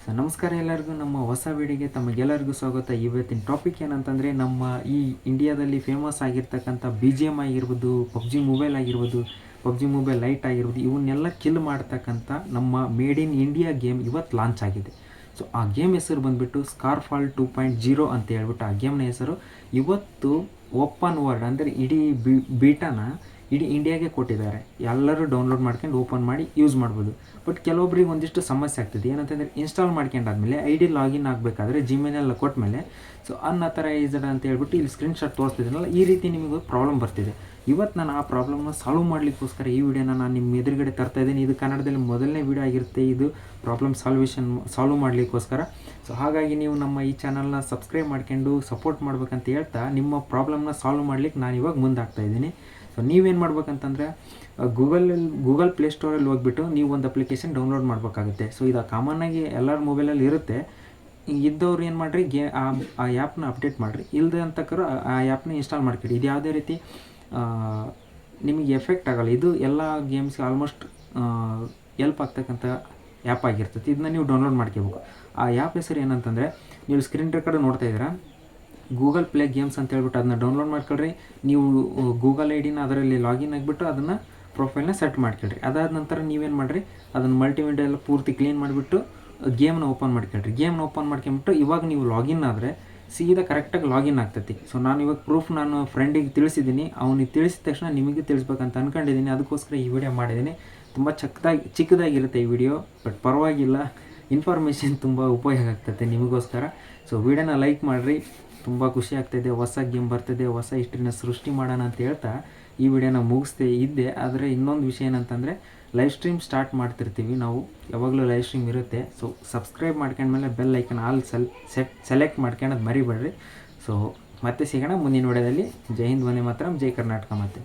So ನಮಸ್ಕಾರ ಎಲ್ಲರಿಗೂ, ನಮ್ಮ ಹೊಸ ವಿಡಿಯೋಗೆ ತಮಗೆಲ್ಲರಿಗೂ ಸ್ವಾಗತ. ಇವತ್ತಿನ ಟಾಪಿಕ್ ಏನಂತಂದರೆ, ನಮ್ಮ ಈ ಇಂಡಿಯಾದಲ್ಲಿ ಫೇಮಸ್ ಆಗಿರ್ತಕ್ಕಂಥ BGM ಆಗಿರ್ಬೋದು, ಪಬ್ಜಿ ಮೊಬೈಲ್ ಆಗಿರ್ಬೋದು, ಪಬ್ಜಿ ಮೊಬೈಲ್ ಲೈಟ್ ಆಗಿರ್ಬೋದು, ಇವನ್ನೆಲ್ಲ ಕಿಲ್ ಮಾಡ್ತಕ್ಕಂಥ ನಮ್ಮ ಮೇಡ್ ಇನ್ ಇಂಡಿಯಾ ಗೇಮ್ ಇವತ್ತು ಲಾಂಚ್ ಆಗಿದೆ. ಸೊ ಆ ಗೇಮ್ ಹೆಸರು ಬಂದುಬಿಟ್ಟು ಸ್ಕಾರ್ಫಾಲ್ 2.0 ಅಂತ ಹೇಳ್ಬಿಟ್ಟು ಆ ಗೇಮ್ನ ಹೆಸರು ಇವತ್ತು ಓಪನ್ ವರ್ಲ್ಡ್ ಅಂದರೆ ಇಡೀ ಬೀಟಾನ ಇಡೀ ಇಂಡಿಯಾಗೆ ಕೊಟ್ಟಿದ್ದಾರೆ. ಎಲ್ಲರೂ ಡೌನ್ಲೋಡ್ ಮಾಡ್ಕೊಂಡು ಓಪನ್ ಮಾಡಿ ಯೂಸ್ ಮಾಡ್ಬೋದು. ಬಟ್ ಕೆಲವೊಬ್ರಿಗೆ ಒಂದಿಷ್ಟು ಸಮಸ್ಯೆ ಆಗ್ತದೆ. ಏನಂತಂದರೆ, ಇನ್ಸ್ಟಾಲ್ ಮಾಡ್ಕೊಂಡಾದ್ಮೇಲೆ ID ಲಾಗಿನ್ ಆಗಬೇಕಾದ್ರೆ ಜಿಮೇಲೆಲ್ಲ ಕೊಟ್ಟ ಮೇಲೆ ಸೊ ಅನ್ಅಥರೈಸ್ಡ್ ಅಂತ ಹೇಳ್ಬಿಟ್ಟು ಇಲ್ಲಿ ಸ್ಕ್ರೀನ್ಶಾಟ್ ತೋರಿಸ್ತಿದ್ದೀನಲ್ಲ, ಈ ರೀತಿ ನಿಮಗೆ ಪ್ರಾಬ್ಲಮ್ ಬರ್ತಿದೆ. ಇವತ್ತು ನಾನು ಆ ಪ್ರಾಬ್ಲಮ್ನ ಸಾಲ್ವ್ ಮಾಡಲಿಕ್ಕೋಸ್ಕರ ಈ ವಿಡಿಯೋನ ನಾನು ನಿಮ್ಮ ಎದುರುಗಡೆ ತರ್ತಾ ಇದ್ದೀನಿ. ಇದು ಕನ್ನಡದಲ್ಲಿ ಮೊದಲನೇ ವಿಡಿಯೋ ಆಗಿರುತ್ತೆ, ಇದು ಪ್ರಾಬ್ಲಮ್ ಸಾಲ್ವ್ ಮಾಡಲಿಕ್ಕೋಸ್ಕರ. ಸೊ ಹಾಗಾಗಿ ನೀವು ನಮ್ಮ ಈ ಚಾನಲ್ನ ಸಬ್ಸ್ಕ್ರೈಬ್ ಮಾಡ್ಕೊಂಡು ಸಪೋರ್ಟ್ ಮಾಡ್ಬೇಕಂತ ಹೇಳ್ತಾ ನಿಮ್ಮ ಪ್ರಾಬ್ಲಮ್ನ ಸಾಲ್ವ್ ಮಾಡ್ಲಿಕ್ಕೆ ನಾನು ಇವಾಗ ಮುಂದಾಗ್ತಾ ಇದ್ದೀನಿ. ಸೊ ನೀವೇನು ಮಾಡ್ಬೇಕಂತಂದರೆ, ಗೂಗಲ್ ಪ್ಲೇಸ್ಟೋರಲ್ಲಿ ಹೋಗ್ಬಿಟ್ಟು ನೀವು ಒಂದು ಅಪ್ಲಿಕೇಶನ್ ಡೌನ್ಲೋಡ್ ಮಾಡಬೇಕಾಗುತ್ತೆ. ಸೊ ಇದು ಕಾಮನ್ನಾಗಿ ಎಲ್ಲರ ಮೊಬೈಲಲ್ಲಿ ಇರುತ್ತೆ. ಇದ್ದವ್ರು ಏನು ಮಾಡಿರಿ, ಆ ಆ್ಯಪ್ನ ಅಪ್ಡೇಟ್ ಮಾಡಿರಿ. ಇಲ್ಲದೆ ಅಂತಕ್ಕರು ಆ ಆ್ಯಪ್ನ ಇನ್ಸ್ಟಾಲ್ ಮಾಡ್ಕೊಳ್ಳಿ. ಇದು ಯಾವುದೇ ರೀತಿ ನಿಮಗೆ ಎಫೆಕ್ಟ್ ಆಗೋಲ್ಲ. ಇದು ಎಲ್ಲ ಗೇಮ್ಸ್ಗೆ ಆಲ್ಮೋಸ್ಟ್ ಎಲ್ಪ್ ಆಗ್ತಕ್ಕಂಥ ಆ್ಯಪ್ ಆಗಿರ್ತದೆ. ಇದನ್ನ ನೀವು ಡೌನ್ಲೋಡ್ ಮಾಡ್ಕೋಬೇಕು. ಆ ಆ್ಯಪ್ ಹೆಸರು ಏನಂತಂದರೆ, ನೀವು ಸ್ಕ್ರೀನ್ ರೆಕಾರ್ಡ್ ನೋಡ್ತಾ ಇದ್ದೀರಾ, ಗೂಗಲ್ ಪ್ಲೇ ಗೇಮ್ಸ್ ಅಂತ ಹೇಳ್ಬಿಟ್ಟು ಅದನ್ನ ಡೌನ್ಲೋಡ್ ಮಾಡ್ಕೊಳ್ರಿ. ನೀವು ಗೂಗಲ್ ID-ನ ಅದರಲ್ಲಿ ಲಾಗಿನ್ ಆಗಿಬಿಟ್ಟು ಅದನ್ನು ಪ್ರೊಫೈಲ್ನ ಸೆಟ್ ಮಾಡ್ಕೊಳ್ರಿ. ಅದಾದ ನಂತರ ನೀವೇನು ಮಾಡಿರಿ, ಅದನ್ನು ಮಲ್ಟಿಮೀಡಿಯಾ ಎಲ್ಲ ಪೂರ್ತಿ ಕ್ಲೀನ್ ಮಾಡಿಬಿಟ್ಟು ಗೇಮ್ನ ಓಪನ್ ಮಾಡ್ಕೊಳ್ರಿ. ಗೇಮ್ನ ಓಪನ್ ಮಾಡ್ಕೊಂಬಿಟ್ಟು ಇವಾಗ ನೀವು ಲಾಗಿನ್ ಆದರೆ ಸೀದಾ ಕರೆಕ್ಟಾಗಿ ಲಾಗಿನ್ ಆಗ್ತೈತಿ. ಸೊ ನಾನು ಇವಾಗ ಪ್ರೂಫ್ ನಾನು ಫ್ರೆಂಡಿಗೆ ತಿಳಿಸಿದ್ದೀನಿ. ಅವನಿಗೆ ತಿಳಿಸಿದ ತಕ್ಷಣ ನಿಮಗೆ ತಿಳಿಸ್ಬೇಕಂತ ಅಂದ್ಕೊಂಡಿದ್ದೀನಿ. ಅದಕ್ಕೋಸ್ಕರ ಈ ವಿಡಿಯೋ ಮಾಡಿದ್ದೀನಿ. ತುಂಬ ಚಿಕ್ಕದಾಗಿರುತ್ತೆ ಈ ವಿಡಿಯೋ, ಬಟ್ ಪರವಾಗಿಲ್ಲ, ಇನ್ಫಾರ್ಮೇಷನ್ ತುಂಬ ಉಪಯೋಗ ಆಗ್ತೈತೆ ನಿಮಗೋಸ್ಕರ. ಸೊ ವಿಡಿಯೋನ ಲೈಕ್ ಮಾಡಿರಿ. ತುಂಬ ಖುಷಿ ಆಗ್ತಾಯಿದೆ. ಹೊಸ ಗೇಮ್ ಬರ್ತಿದೆ, ಹೊಸ ಹಿಸ್ಟ್ರಿನ ಸೃಷ್ಟಿ ಮಾಡೋಣ ಅಂತ ಹೇಳ್ತಾ ಈ ವಿಡಿಯೋನ ಮುಗಿಸ್ತಾ ಇದ್ದೆ. ಆದರೆ ಇನ್ನೊಂದು ವಿಷಯ ಏನಂತಂದರೆ, ಲೈವ್ ಸ್ಟ್ರೀಮ್ ಸ್ಟಾರ್ಟ್ ಮಾಡ್ತಿರ್ತೀವಿ ನಾವು, ಯಾವಾಗಲೂ ಲೈವ್ ಸ್ಟ್ರೀಮ್ ಇರುತ್ತೆ. ಸೊ ಸಬ್ಸ್ಕ್ರೈಬ್ ಮಾಡ್ಕೊಂಡ್ಮೇಲೆ ಬೆಲ್ ಐಕನ್ ಆಲ್ ಸೆಲೆಕ್ಟ್ ಮಾಡ್ಕೊಳ್ಳೋದು ಮರಿಬೇಡ್ರಿ. ಸೊ ಮತ್ತೆ ಸಿಗೋಣ ಮುಂದಿನ ವಿಡಿಯೋದಲ್ಲಿ. ಜೈ ಹಿಂದ್, ವಂದೇ ಮಾತರಂ, ಜೈ ಕರ್ನಾಟಕ. ಮತ್ತೆ